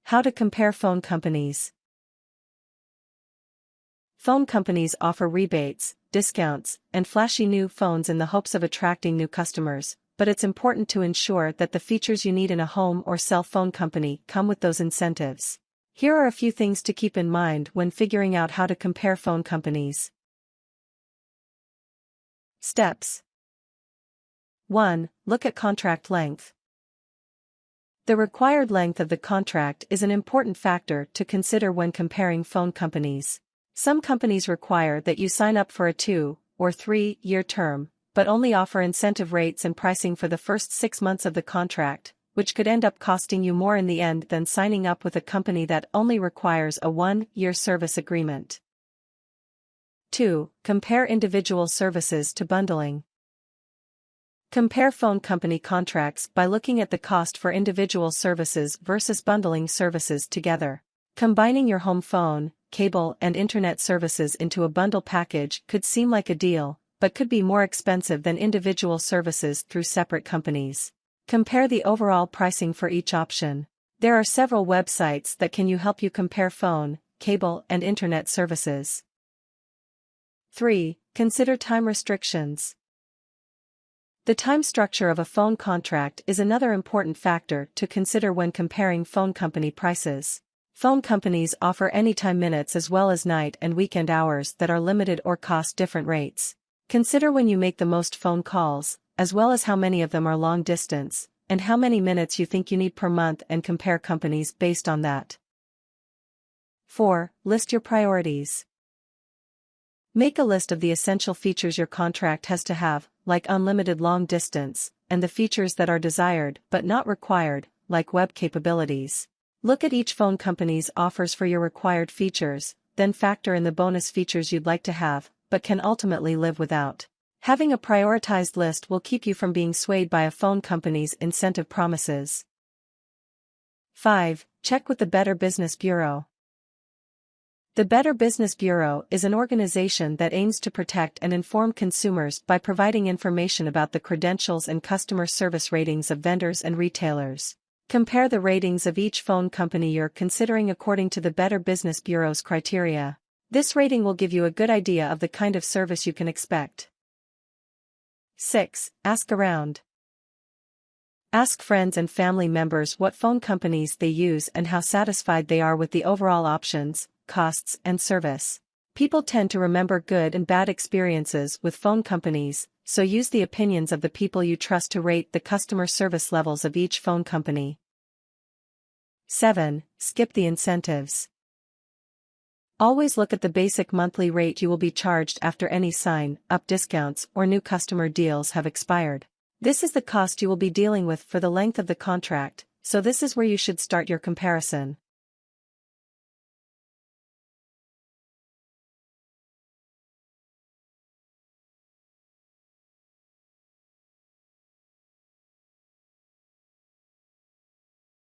How to compare phone companies. Phone companies offer rebates, discounts, and flashy new phones in the hopes of attracting new customers, but it's important to ensure that the features you need in a home or cell phone company come with those incentives. Here are a few things to keep in mind when figuring out how to compare phone companies. Steps. 1. Look at contract length. The required length of the contract is an important factor to consider when comparing phone companies. Some companies require that you sign up for a 2 or 3-year term, but only offer incentive rates and pricing for the first 6 months of the contract, which could end up costing you more in the end than signing up with a company that only requires a 1-year service agreement. 2. Compare individual services to bundling. Compare phone company contracts by looking at the cost for individual services versus bundling services together. Combining your home phone, cable, and internet services into a bundle package could seem like a deal, but could be more expensive than individual services through separate companies. Compare the overall pricing for each option. There are several websites that can help you compare phone, cable, and internet services. 3. Consider time restrictions. The time structure of a phone contract is another important factor to consider when comparing phone company prices. Phone companies offer anytime minutes as well as night and weekend hours that are limited or cost different rates. Consider when you make the most phone calls, as well as how many of them are long distance, and how many minutes you think you need per month, and compare companies based on that. 4. List your priorities. Make a list of the essential features your contract has to have, like unlimited long distance, and the features that are desired but not required, like web capabilities. Look at each phone company's offers for your required features, then factor in the bonus features you'd like to have, but can ultimately live without. Having a prioritized list will keep you from being swayed by a phone company's incentive promises. 5. Check with the Better Business Bureau. The Better Business Bureau is an organization that aims to protect and inform consumers by providing information about the credentials and customer service ratings of vendors and retailers. Compare the ratings of each phone company you're considering according to the Better Business Bureau's criteria. This rating will give you a good idea of the kind of service you can expect. 6. Ask around. Ask friends and family members what phone companies they use and how satisfied they are with the overall options, costs, and service. People tend to remember good and bad experiences with phone companies, so use the opinions of the people you trust to rate the customer service levels of each phone company. 7. Skip the incentives. Always look at the basic monthly rate you will be charged after any sign-up discounts or new customer deals have expired. This is the cost you will be dealing with for the length of the contract, so this is where you should start your comparison.